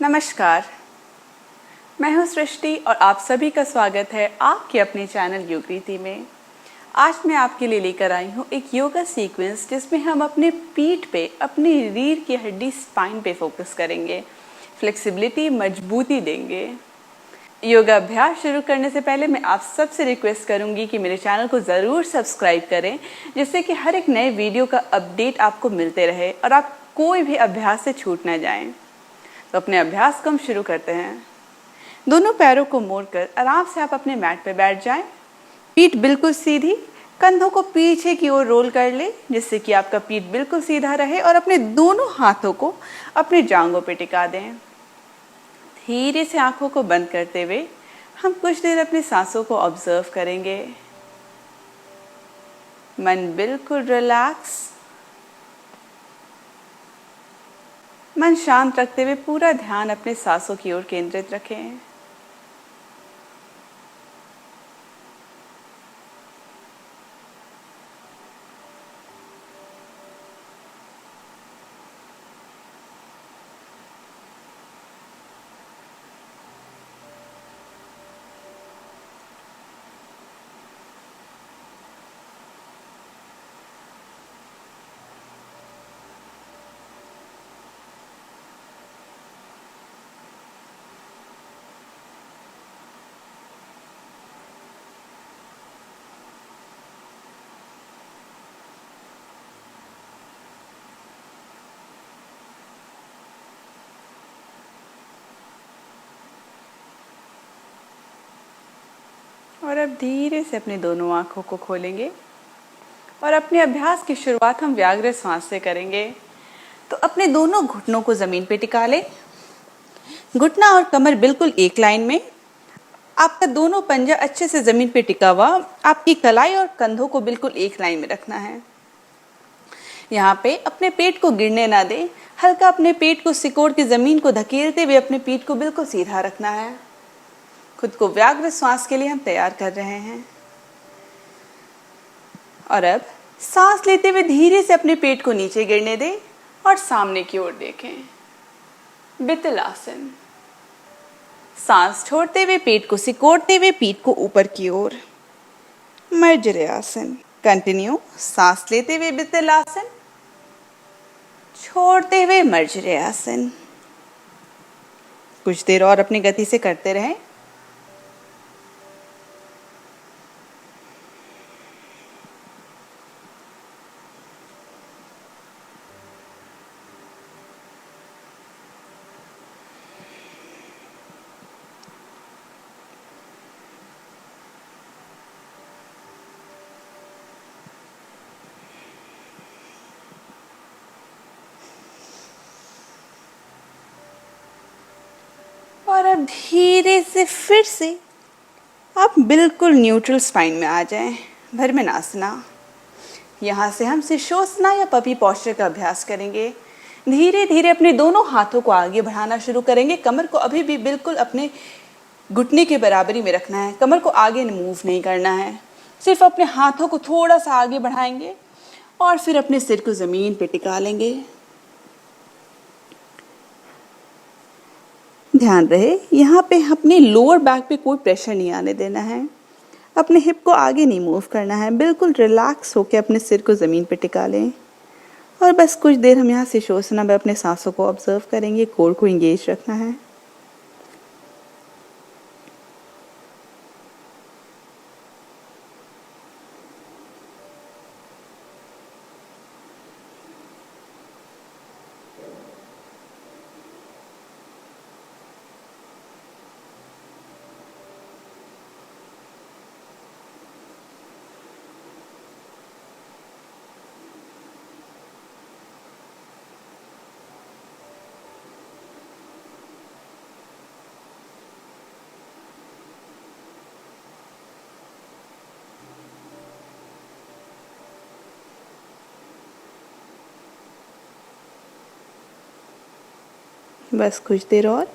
नमस्कार, मैं हूं सृष्टि और आप सभी का स्वागत है आपके अपने चैनल योगरीति में। आज मैं आपके लिए लेकर आई हूं एक योगा सीक्वेंस जिसमें हम अपने पीठ पे, अपनी रीढ़ की हड्डी स्पाइन पे फोकस करेंगे, फ्लेक्सिबिलिटी, मजबूती देंगे। योगा अभ्यास शुरू करने से पहले मैं आप सबसे रिक्वेस्ट करूंगी कि मेरे चैनल को ज़रूर सब्सक्राइब करें, जिससे कि हर एक नए वीडियो का अपडेट आपको मिलते रहे और आप कोई भी अभ्यास से छूट ना जाएं। तो अपने अभ्यास को हम शुरू करते हैं। दोनों पैरों को मोड़कर आराम से आप अपने मैट पर बैठ जाएं। पीठ बिल्कुल सीधी, कंधों को पीछे की ओर रोल कर ले जिससे कि आपका पीठ बिल्कुल सीधा रहे और अपने दोनों हाथों को अपनी जांघों पे टिका दें। धीरे से आंखों को बंद करते हुए हम कुछ देर अपनी सांसों को ऑब्जर्व करेंगे। मन बिल्कुल रिलैक्स, मन शांत रखते हुए पूरा ध्यान अपने सांसों की ओर केंद्रित रखें। और अब धीरे से अपनी दोनों आंखों को खोलेंगे और अपने अभ्यास की शुरुआत हम व्याग्र श्वास से करेंगे। तो अपने दोनों घुटनों को जमीन पे टिका लें। घुटना और कमर बिल्कुल एक लाइन में। आपका दोनों पंजा अच्छे से जमीन पे टिका हुआ, आपकी कलाई और कंधों को बिल्कुल एक लाइन में रखना है। यहाँ पे अपने पेट को गिरने ना दें। हल्का अपने पेट को सिकोड़ के जमीन को धकेलते हुए अपने पीठ को बिल्कुल सीधा रखना है। खुद को व्याग्र श्वास के लिए हम तैयार कर रहे हैं। और अब सांस लेते हुए धीरे से अपने पेट को नीचे गिरने दें और सामने की ओर देखें। वितलासन। सांस छोड़ते हुए पेट को सिकोड़ते हुए पीठ को ऊपर की ओर। मर्जर्यासन। कंटिन्यू। सांस लेते हुए वितलासन, छोड़ते हुए मर्जर्यासन। कुछ देर और अपनी गति से करते रहें। और अब धीरे से फिर से आप बिल्कुल न्यूट्रल स्पाइन में आ जाएं, भ्रमरासन। यहाँ से हम शीर्षासन या पपी पोस्चर का अभ्यास करेंगे। धीरे धीरे अपने दोनों हाथों को आगे बढ़ाना शुरू करेंगे। कमर को अभी भी बिल्कुल अपने घुटने के बराबरी में रखना है। कमर को आगे मूव नहीं करना है। सिर्फ अपने हाथों को थोड़ा सा आगे बढ़ाएंगे और फिर अपने सिर को जमीन पे टिका लेंगे। ध्यान रहे यहाँ पे अपने लोअर बैक पे कोई प्रेशर नहीं आने देना है। अपने हिप को आगे नहीं मूव करना है। बिल्कुल रिलैक्स होकर अपने सिर को ज़मीन पे टिका लें और बस कुछ देर हम यहाँ शीर्षासन में अपने सांसों को ऑब्जर्व करेंगे। कोर को इंगेज रखना है। बस कुछ देर और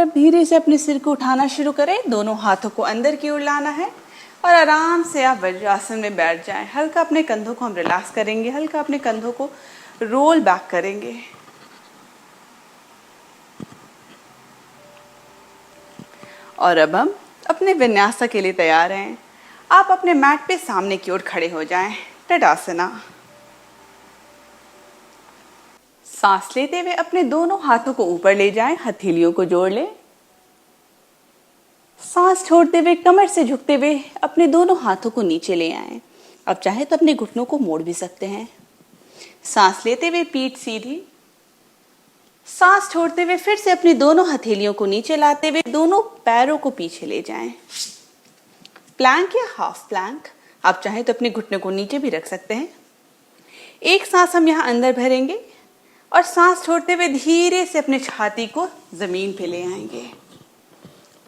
अब धीरे से अपने सिर को उठाना शुरू करें, दोनों हाथों को अंदर की ओर लाना है और आराम से आप वज्रासन में बैठ जाएं। हल्का अपने कंधों को हम रिलैक्स करेंगे, हल्का अपने कंधों को रोल बैक करेंगे। और अब हम अपने विन्यास के लिए तैयार हैं। आप अपने मैट पे सामने की ओर खड़े हो जाएं, तड़ासना। सांस लेते हुए अपने दोनों हाथों को ऊपर ले जाएं, हथेलियों को जोड़ लें। सांस छोड़ते हुए कमर से झुकते हुए अपने दोनों हाथों को नीचे ले आएं। अब चाहे तो अपने घुटनों को मोड़ भी सकते हैं। सांस लेते हुए पीठ सीधी, सांस छोड़ते हुए फिर से अपनी दोनों हथेलियों को नीचे लाते हुए दोनों पैरों को पीछे ले जाएं। प्लैंक या हाफ प्लैंक, आप चाहे तो अपने घुटने को नीचे भी रख सकते हैं। एक सांस हम यहाँ अंदर भरेंगे और सांस छोड़ते हुए धीरे से अपने छाती को जमीन पे ले आएंगे।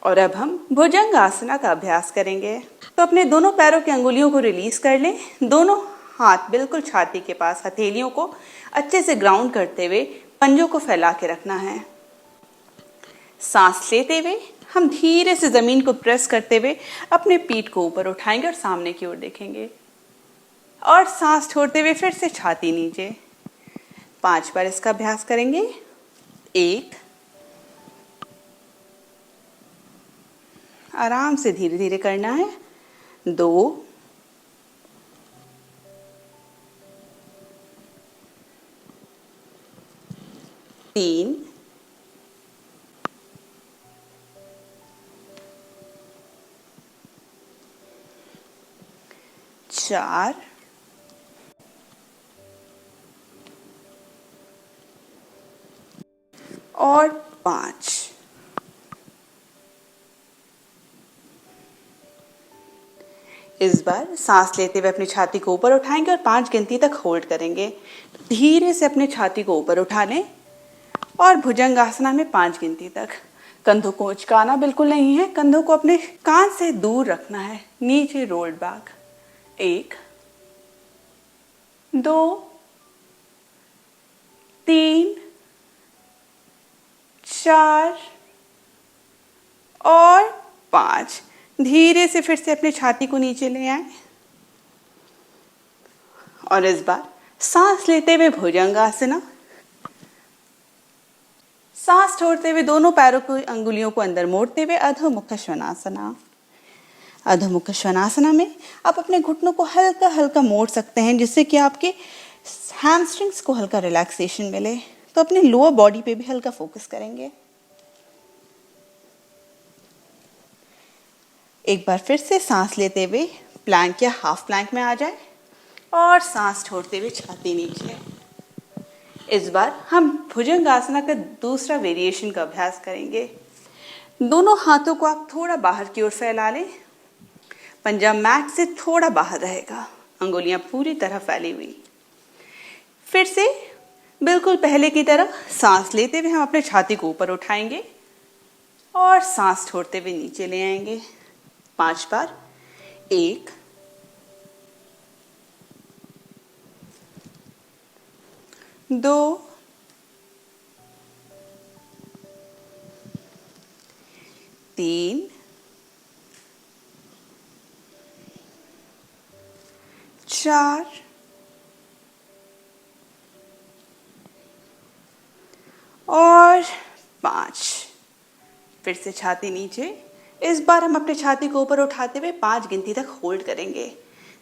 और अब हम भुजंग आसना का अभ्यास करेंगे। तो अपने दोनों पैरों की अंगुलियों को रिलीज कर लें, दोनों हाथ बिल्कुल छाती के पास, हथेलियों को अच्छे से ग्राउंड करते हुए पंजों को फैला के रखना है। सांस लेते हुए हम धीरे से जमीन को प्रेस करते हुए अपने पीठ को ऊपर उठाएंगे और सामने की ओर देखेंगे। और सांस छोड़ते हुए फिर से छाती नीचे। 5 बार इसका अभ्यास करेंगे। 1, आराम से धीरे धीरे करना है। 2, 3, 4, और 5। इस बार सांस लेते हुए अपनी छाती को ऊपर उठाएंगे और 5 गिनती तक होल्ड करेंगे। धीरे से अपने छाती को ऊपर उठा लें और भुजंगासना में 5 गिनती तक। कंधों को उचकाना बिल्कुल नहीं है, कंधों को अपने कान से दूर रखना है, नीचे रोल्ड बैक। 1, 2, 3, 4 और 5। धीरे से फिर से अपने छाती को नीचे ले आए और इस बार सांस लेते हुए भुजंगासना, सांस छोड़ते हुए दोनों पैरों की अंगुलियों को अंदर मोड़ते हुए अधोमुख श्वानासना। अधोमुख श्वानासना में आप अपने घुटनों को हल्का हल्का मोड़ सकते हैं, जिससे कि आपके हैमस्ट्रिंग्स को हल्का रिलैक्सेशन मिले। तो अपने लोअर बॉडी पे भी हल्का फोकस करेंगे। एक बार फिर से सांस लेते हुए प्लैंक या हाफ प्लैंक में आ जाए और सांस छोड़ते हुए छाती नीचे। इस बार हम भुजंगासना का दूसरा वेरिएशन का अभ्यास करेंगे। दोनों हाथों को आप थोड़ा बाहर की ओर फैला लें, पंजा मैट से थोड़ा बाहर रहेगा, अंगुलियां पूरी तरह फैली हुई। फिर से बिल्कुल पहले की तरह सांस लेते हुए हम अपने छाती को ऊपर उठाएंगे और सांस छोड़ते हुए नीचे ले आएंगे। 5 बार। 1, 2, 3, 4 और 5। फिर से छाती नीचे। इस बार हम अपने छाती को ऊपर उठाते हुए 5 गिनती तक होल्ड करेंगे।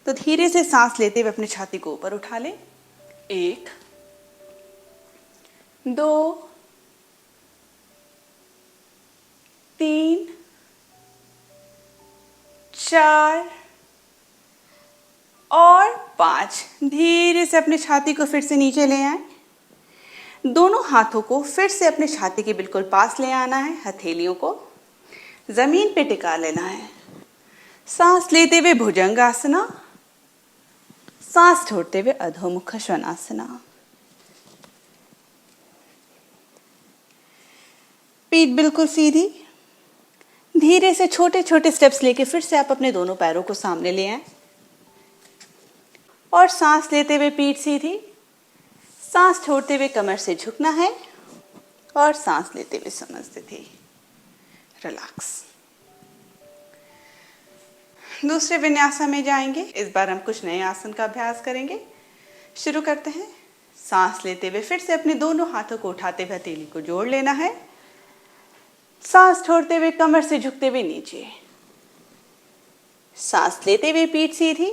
तो धीरे से सांस लेते हुए अपने छाती को ऊपर उठा लें। 1, 2, 3, 4 और 5। धीरे से अपने छाती को फिर से नीचे ले आए। दोनों हाथों को फिर से अपने छाती के बिल्कुल पास ले आना है, हथेलियों को जमीन पे टिका लेना है। सांस लेते हुए भुजंगासना, सांस छोड़ते हुए अधोमुख श्वानासना। पीठ बिल्कुल सीधी। धीरे से छोटे छोटे स्टेप्स लेके फिर से आप अपने दोनों पैरों को सामने ले आए और सांस लेते हुए पीठ सीधी, सांस छोड़ते हुए कमर से झुकना है और सांस लेते हुए समस्थिति। रिलैक्स। दूसरे विन्यासा में जाएंगे। इस बार हम कुछ नए आसन का अभ्यास करेंगे। शुरू करते हैं। सांस लेते हुए फिर से अपने दोनों हाथों को उठाते हुए हथेली को जोड़ लेना है। सांस छोड़ते हुए कमर से झुकते हुए नीचे। सांस लेते हुए पीठ सीधी।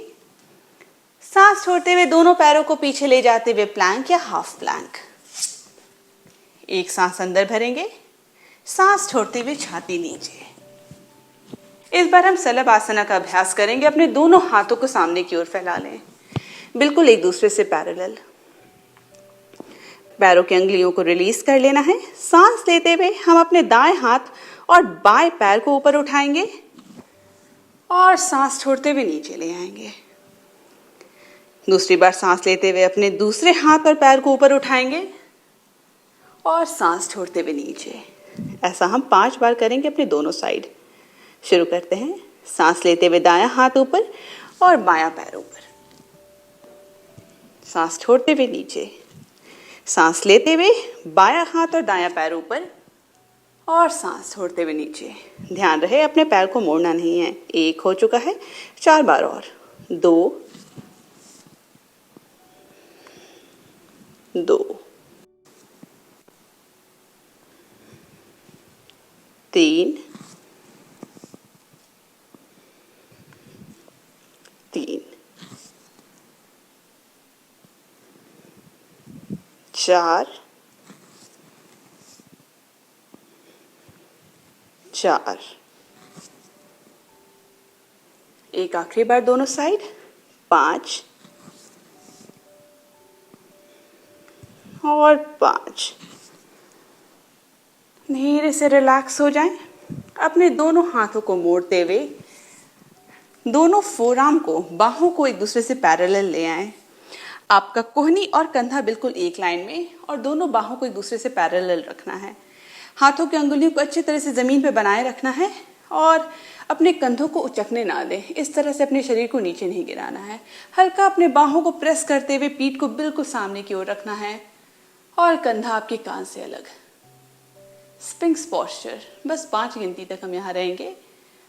सांस छोड़ते हुए दोनों पैरों को पीछे ले जाते हुए प्लैंक या हाफ प्लैंक। एक सांस अंदर भरेंगे, सांस छोड़ते हुए छाती नीचे। इस बार हम सलभ आसना का अभ्यास करेंगे। अपने दोनों हाथों को सामने की ओर फैला लें, बिल्कुल एक दूसरे से पैरेलल। पैरों की अंगुलियों को रिलीज कर लेना है। सांस लेते हुए हम अपने दाएं हाथ और बाएं पैर को ऊपर उठाएंगे और सांस छोड़ते हुए नीचे ले आएंगे। दूसरी बार सांस लेते हुए अपने दूसरे हाथ और पैर को ऊपर उठाएंगे और सांस छोड़ते हुए नीचे। ऐसा हम 5 बार करेंगे अपने दोनों साइड। शुरू करते हैं। सांस लेते हुए दायां हाथ ऊपर और बायां पैर ऊपर। सांस छोड़ते हुए नीचे। सांस लेते हुए बायां हाथ और दायां पैर ऊपर और सांस छोड़ते हुए नीचे। ध्यान रहे अपने पैर को मोड़ना नहीं है। 1 हो चुका है, 4 बार और। 2 3 4 एक आखिरी बार दोनों साइड। 5 और 5। धीरे से रिलैक्स हो जाएं। अपने दोनों हाथों को मोड़ते हुए दोनों फोरआर्म को, बाहों को एक दूसरे से पैरेलल ले आएं। आपका कोहनी और कंधा बिल्कुल एक लाइन में और दोनों बाहों को एक दूसरे से पैरेलल रखना है। हाथों की अंगुलियों को अच्छी तरह से जमीन पर बनाए रखना है और अपने कंधों को उचकने ना दें। इस तरह से अपने शरीर को नीचे नहीं गिराना है। हल्का अपने बाहों को प्रेस करते हुए पीठ को बिल्कुल सामने की ओर रखना है और कंधा आपके कान से अलग। Spinks posture. बस 5 गिनती तक हम यहाँ रहेंगे।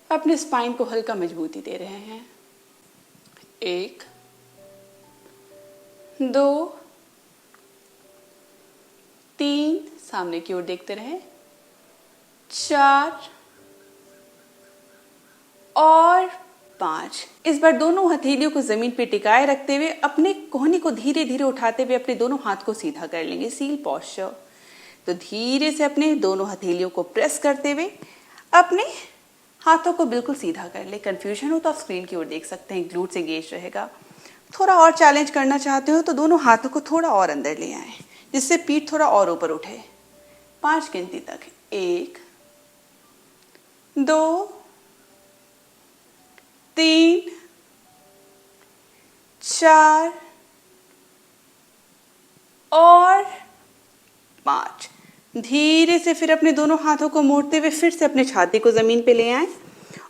अपने स्पाइन को हल्का मजबूती दे रहे हैं। 1 2 3, सामने की ओर देखते रहें। 4 और 5। इस बार दोनों हथेलियों को जमीन पे टिकाए रखते हुए अपने कोहनी को धीरे धीरे उठाते हुए अपने दोनों हाथ को सीधा कर लेंगे, सील पोस्चर। तो धीरे से अपने दोनों हथेलियों को प्रेस करते हुए अपने हाथों को बिल्कुल सीधा कर ले। कंफ्यूजन हो तो आप स्क्रीन की ओर देख सकते हैं, ग्लूट से गेज रहेगा। थोड़ा और चैलेंज करना चाहते हो तो दोनों हाथों को थोड़ा और अंदर ले आए, जिससे पीठ थोड़ा और ऊपर उठे। 5 गिनती तक। 1 2 3 4 और 5। धीरे से फिर अपने दोनों हाथों को मोड़ते हुए फिर से अपने छाती को जमीन पे ले आए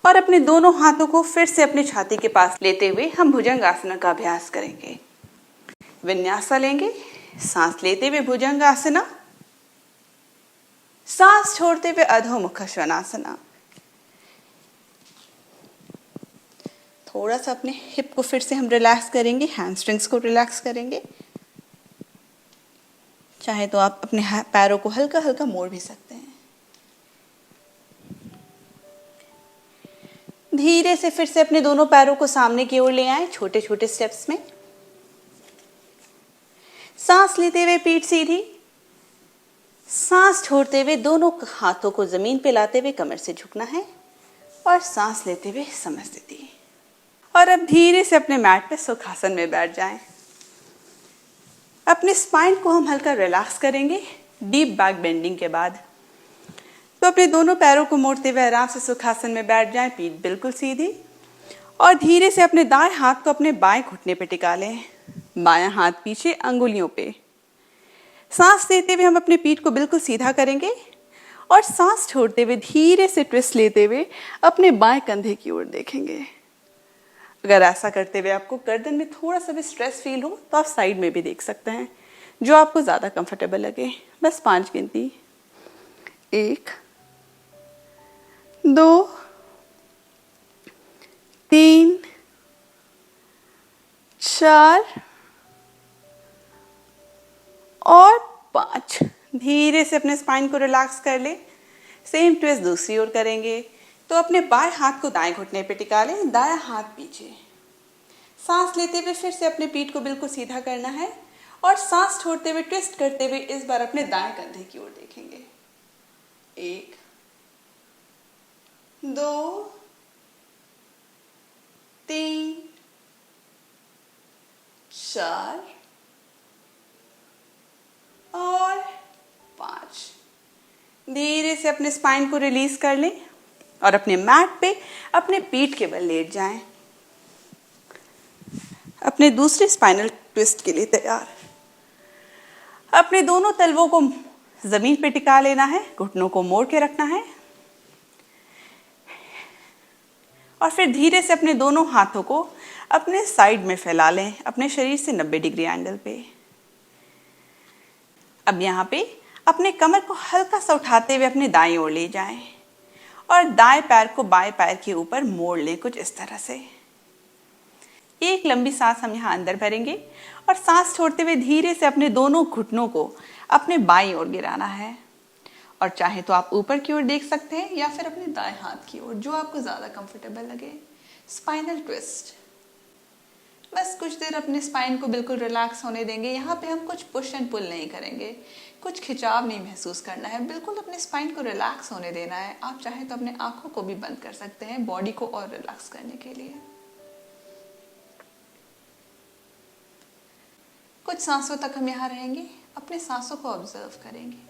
और अपने दोनों हाथों को फिर से अपने छाती के पास लेते हुए हम भुजंग आसना का अभ्यास करेंगे। विन्यासा लेंगे। सांस लेते हुए भुजंग आसना, सांस छोड़ते हुए अधोमुख श्वानासना। थोड़ा सा अपने हिप को फिर से हम रिलैक्स करेंगे, हैमस्ट्रिंग्स को रिलैक्स करेंगे। चाहे तो आप अपने पैरों को हल्का हल्का मोड़ भी सकते हैं। धीरे से फिर से अपने दोनों पैरों को सामने की ओर ले आए, छोटे छोटे स्टेप्स में। सांस लेते हुए पीठ सीधी, सांस छोड़ते हुए दोनों हाथों को जमीन पे लाते हुए कमर से झुकना है और सांस लेते हुए समस्थिति। और अब धीरे से अपने मैट पे सुखासन में बैठ जाएं। अपने स्पाइन को हम हल्का रिलैक्स करेंगे डीप बैक बेंडिंग के बाद। तो अपने दोनों पैरों को मोड़ते हुए आराम से सुखासन में बैठ जाएं, पीठ बिल्कुल सीधी। और धीरे से अपने दाएं हाथ को अपने बाएं घुटने पे टिका लें, बायां हाथ पीछे अंगुलियों पे। सांस लेते हुए हम अपने पीठ को बिल्कुल सीधा करेंगे और सांस छोड़ते हुए धीरे से ट्विस्ट लेते हुए अपने बाएं कंधे की ओर देखेंगे। अगर ऐसा करते हुए आपको गर्दन में थोड़ा सा भी स्ट्रेस फील हो तो आप साइड में भी देख सकते हैं, जो आपको ज़्यादा कंफर्टेबल लगे। बस 5 गिनती। 1 2, 3, 4 और 5। धीरे से अपने स्पाइन को रिलैक्स कर ले। सेम ट्विस्ट दूसरी ओर करेंगे। तो अपने बाएं हाथ को दाएं घुटने पे टिका लें, दायां हाथ पीछे। सांस लेते हुए फिर से अपने पीठ को बिल्कुल सीधा करना है और सांस छोड़ते हुए ट्विस्ट करते हुए इस बार अपने दाएं कंधे की ओर देखेंगे। 1, 2, 3, 4 और 5। धीरे से अपने स्पाइन को रिलीज कर लें और अपने मैट पे अपने पीठ के बल लेट जाएं। अपने दूसरे स्पाइनल ट्विस्ट के लिए तैयार। अपने दोनों तलवों को जमीन पे टिका लेना है, घुटनों को मोड़ के रखना है और फिर धीरे से अपने दोनों हाथों को अपने साइड में फैला लें, अपने शरीर से 90 डिग्री एंगल पे। अब यहाँ पे अपने कमर को हल्का सा उठाते हुए अपने दाईं ओर ले जाएं और दाएं पैर को बाएं पैर के ऊपर मोड़ लें, कुछ इस तरह से। एक लंबी सांस हम यहाँ अंदर भरेंगे और सांस छोड़ते हुए धीरे से अपने दोनों घुटनों को अपने बाईं ओर गिराना है। और चाहे तो आप ऊपर की ओर देख सकते हैं या फिर अपने दाएं हाथ की ओर, जो आपको ज़्यादा कंफर्टेबल लगे। Spinal twist. बस कुछ देर अपने स्पाइन को बिल्कुल रिलैक्स होने देंगे। यहाँ पे हम कुछ पुश एंड पुल नहीं करेंगे, कुछ खिंचाव नहीं महसूस करना है, बिल्कुल अपने स्पाइन को रिलैक्स होने देना है। आप चाहे तो अपने आंखों को भी बंद कर सकते हैं बॉडी को और रिलैक्स करने के लिए। कुछ सांसों तक हम यहाँ रहेंगे, अपने सांसों को ऑब्जर्व करेंगे।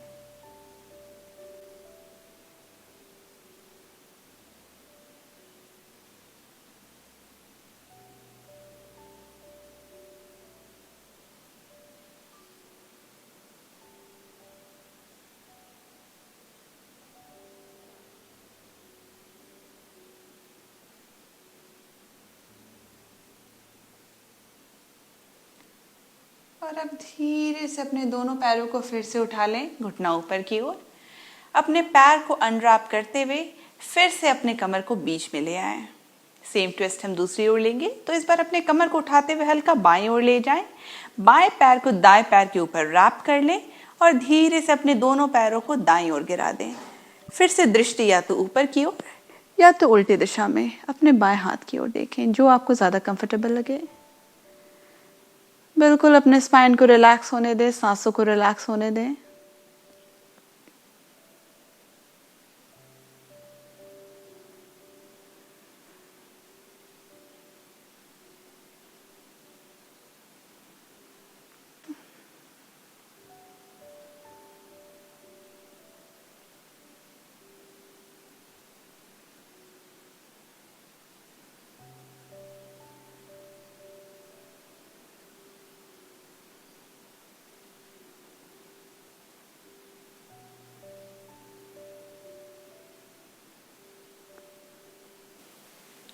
और अब धीरे से अपने दोनों पैरों को फिर से उठा लें, घुटना ऊपर की ओर। अपने पैर को अनरैप करते हुए फिर से अपने कमर को बीच में ले आएं। सेम ट्विस्ट हम दूसरी ओर लेंगे। तो इस बार अपने कमर को उठाते हुए हल्का बाएं ओर ले जाएं, बाएं पैर को दाएं पैर के ऊपर रैप कर लें और धीरे से अपने दोनों पैरों को दाईं ओर गिरा दें। फिर से दृष्टि या तो ऊपर की ओर या तो उल्टी दिशा में अपने बाएं हाथ की ओर देखें, जो आपको ज़्यादा कंफर्टेबल लगे। बिल्कुल अपने स्पाइन को रिलैक्स होने दें, सांसों को रिलैक्स होने दें।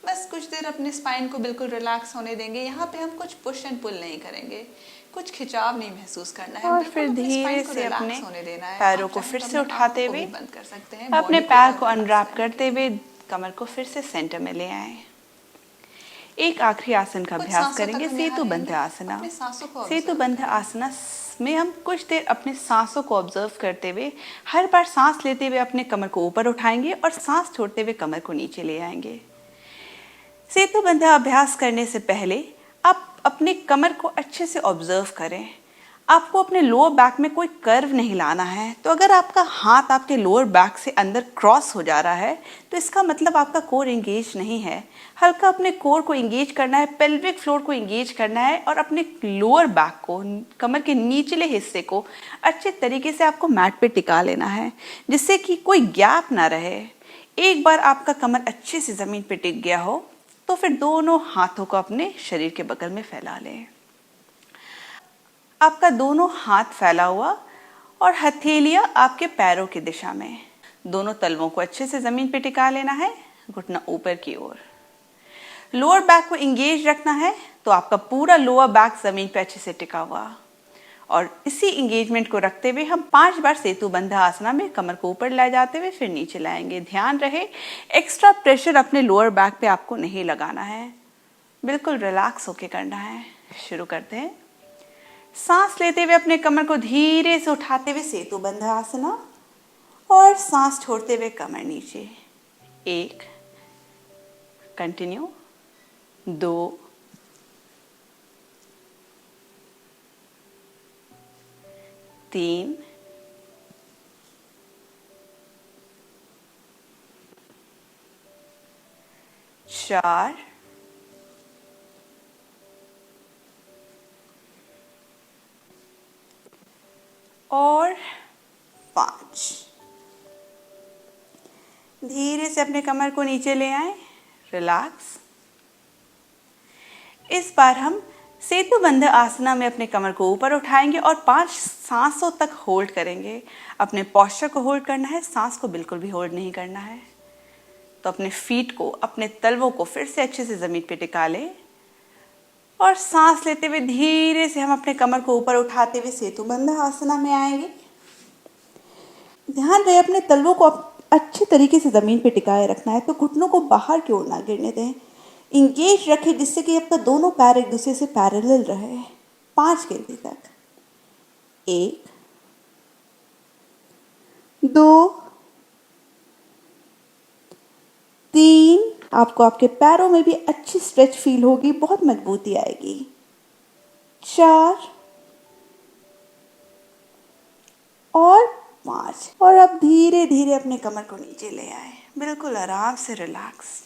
बस कुछ देर अपने स्पाइन को बिल्कुल रिलैक्स होने देंगे। यहाँ पे हम कुछ पुश एंड पुल नहीं करेंगे, कुछ खिंचाव नहीं महसूस करना है। और फिर धीरे से अपने पैरों को फिर से उठाते हुए बंद कर सकते हैं, अपने पैर को अनरैप करते हुए कमर को फिर से सेंटर में ले आए। एक आखिरी आसन का अभ्यास करेंगे, सेतुबंध आसना। सेतुबंध आसना में हम कुछ देर अपने सांसों को ऑब्जर्व करते हुए हर बार सांस लेते हुए अपने कमर को ऊपर उठाएंगे और सांस छोड़ते हुए कमर को नीचे ले आएंगे। सेतुबंध अभ्यास करने से पहले आप अपने कमर को अच्छे से ऑब्जर्व करें। आपको अपने लोअर बैक में कोई कर्व नहीं लाना है। तो अगर आपका हाथ आपके लोअर बैक से अंदर क्रॉस हो जा रहा है तो इसका मतलब आपका कोर एंगेज नहीं है। हल्का अपने कोर को एंगेज करना है, पेल्विक फ्लोर को एंगेज करना है और अपने लोअर बैक को, कमर के निचले हिस्से को अच्छे तरीके से आपको मैट पे टिका लेना है, जिससे कि कोई गैप ना रहे। एक बार आपका कमर अच्छे से ज़मीन पे टिक गया हो तो फिर दोनों हाथों को अपने शरीर के बगल में फैला लें। आपका दोनों हाथ फैला हुआ और हथेलियां आपके पैरों की दिशा में। दोनों तलवों को अच्छे से जमीन पे टिका लेना है, घुटना ऊपर की ओर। लोअर बैक को एंगेज रखना है तो आपका पूरा लोअर बैक जमीन पे अच्छे से टिका हुआ और इसी इंगेजमेंट को रखते हुए हम 5 बार सेतु बंध आसना में कमर को ऊपर ले जाते हुए फिर नीचे लाएंगे। ध्यान रहे एक्स्ट्रा प्रेशर अपने लोअर बैक पे आपको नहीं लगाना है, बिल्कुल रिलैक्स होके करना है। शुरू करते हैं। सांस लेते हुए अपने कमर को धीरे से उठाते हुए सेतु बंध आसना और सांस छोड़ते हुए कमर नीचे। 1, कंटिन्यू, 2, 3, 4, और 5। धीरे से अपने कमर को नीचे ले आए, रिलैक्स। इस बार हम सेतु बंध आसना में अपने कमर को ऊपर उठाएंगे और 5 सांसों तक होल्ड करेंगे। अपने पोस्चर को होल्ड करना है, सांस को बिल्कुल भी होल्ड नहीं करना है। तो अपने फीट को, अपने तलवों को फिर से अच्छे से जमीन पे टिका लें और सांस लेते हुए धीरे से हम अपने कमर को ऊपर उठाते हुए सेतु बंध आसना में आएंगे। ध्यान रहे अपने तलवों को अच्छे तरीके से जमीन पे टिकाए रखना है, तो घुटनों को बाहर की ओर ना गिरने दें। इंगेज रखें जिससे कि आपका दोनों पैर एक दूसरे से पैरेलल रहे। 5 गिनती तक। 1, 2, 3, आपको आपके पैरों में भी अच्छी स्ट्रेच फील होगी, बहुत मजबूती आएगी। 4 और 5। और अब धीरे धीरे अपने कमर को नीचे ले आए, बिल्कुल आराम से रिलैक्स।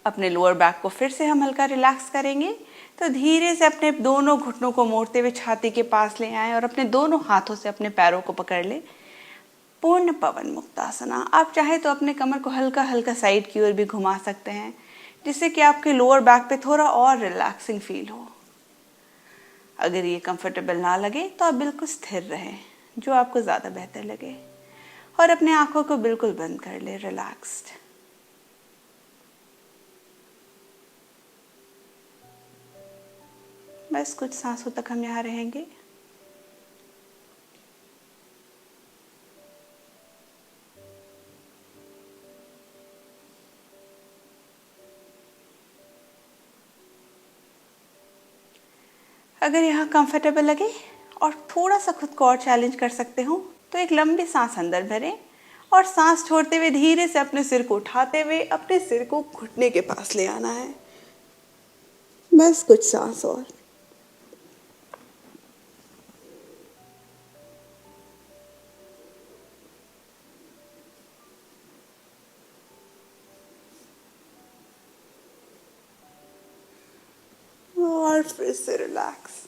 अपने लोअर बैक को फिर से हम हल्का रिलैक्स करेंगे। तो धीरे से अपने दोनों घुटनों को मोड़ते हुए छाती के पास ले आए और अपने दोनों हाथों से अपने पैरों को पकड़ ले। पूर्ण पवन मुक्तासना। आप चाहे तो अपने कमर को हल्का हल्का साइड की ओर भी घुमा सकते हैं, जिससे कि आपके लोअर बैक पे थोड़ा और रिलैक्सिंग फील हो। अगर ये कंफर्टेबल ना लगे तो आप बिल्कुल स्थिर रहें, जो आपको ज़्यादा बेहतर लगे, और अपने आंखों को बिल्कुल बंद कर ले, रिलैक्स्ड। बस कुछ सांसों तक हम यहाँ रहेंगे। अगर यहाँ कंफर्टेबल लगे और थोड़ा सा खुद को और चैलेंज कर सकते हो तो एक लंबी सांस अंदर भरें और सांस छोड़ते हुए धीरे से अपने सिर को उठाते हुए अपने सिर को घुटने के पास ले आना है। बस कुछ सांस और। और फिर से रिलैक्स।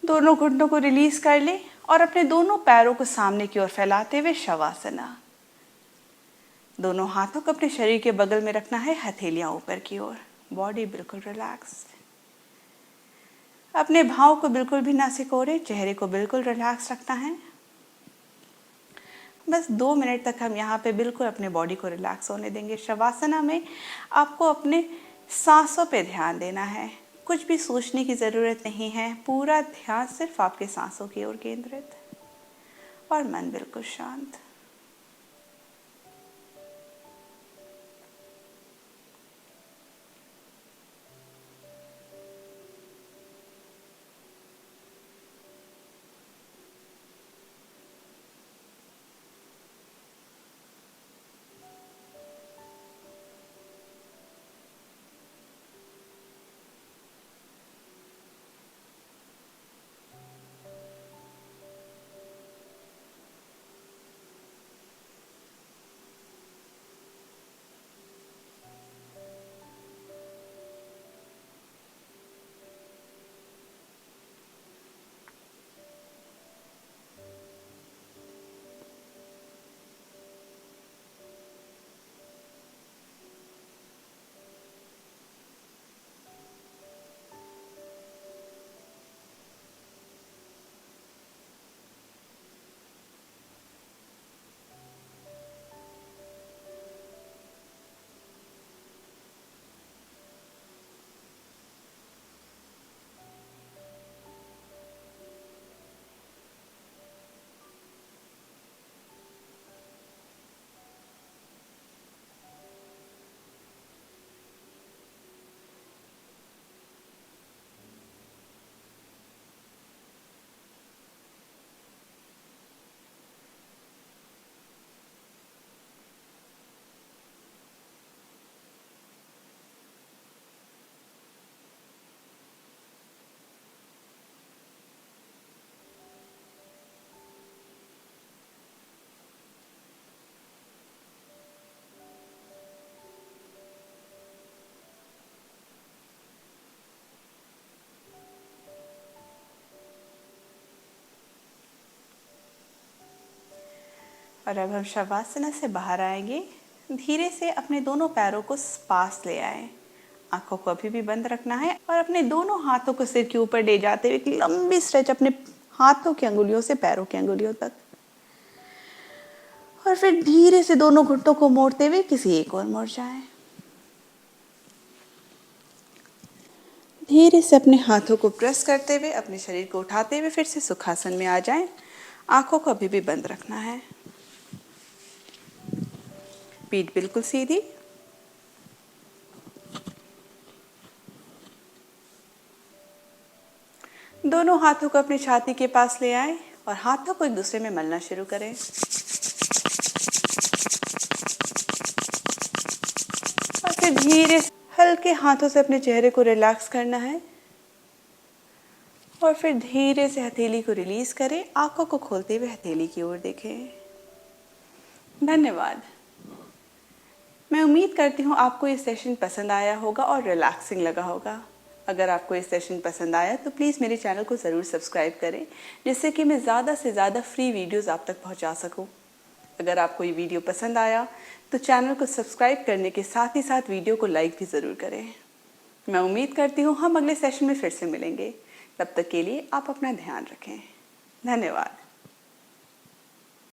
दोनों घुटनों को रिलीज कर ले और अपने दोनों पैरों को सामने की ओर फैलाते हुए शवासना। दोनों हाथों को अपने शरीर के बगल में रखना है, हथेलियां ऊपर की ओर, बॉडी बिल्कुल रिलैक्स। अपने भाव को बिल्कुल भी ना सिकोड़े, चेहरे को बिल्कुल रिलैक्स रखना है। बस 2 मिनट तक हम यहाँ पे बिल्कुल अपने बॉडी को रिलैक्स होने देंगे। शवासना में आपको अपने सांसों पे ध्यान देना है, कुछ भी सोचने की ज़रूरत नहीं है। पूरा ध्यान सिर्फ आपके सांसों की ओर केंद्रित और मन बिल्कुल शांत। और अब हम शवासना से बाहर आएंगे। धीरे से अपने दोनों पैरों को पास ले आए। आंखों को अभी भी बंद रखना है और अपने दोनों हाथों को सिर के ऊपर ले जाते हुए एक लंबी स्ट्रेच अपने हाथों की अंगुलियों से पैरों की अंगुलियों तक। और फिर धीरे से दोनों घुटनों को मोड़ते हुए किसी एक ओर मुड़ जाएं। धीरे से अपने हाथों को प्रेस करते हुए अपने शरीर को उठाते हुए फिर से सुखासन में आ जाएं। आंखों को अभी भी बंद रखना है। पीठ बिल्कुल सीधी। दोनों हाथों को अपनी छाती के पास ले आएं और हाथों को एक दूसरे में मलना शुरू करें। और फिर धीरे से हल्के हाथों से अपने चेहरे को रिलैक्स करना है और फिर धीरे से हथेली को रिलीज करें। आंखों को खोलते हुए हथेली की ओर देखें। धन्यवाद। मैं उम्मीद करती हूँ आपको ये सेशन पसंद आया होगा और रिलैक्सिंग लगा होगा। अगर आपको ये सेशन पसंद आया तो प्लीज़ मेरे चैनल को ज़रूर सब्सक्राइब करें, जिससे कि मैं ज़्यादा से ज़्यादा फ्री वीडियोज़ आप तक पहुँचा सकूँ। अगर आपको ये वीडियो पसंद आया तो चैनल को सब्सक्राइब करने के साथ ही साथ वीडियो को लाइक भी ज़रूर करें। मैं उम्मीद करती हूँ हम अगले सेशन में फिर से मिलेंगे। तब तक के लिए आप अपना ध्यान रखें। धन्यवाद।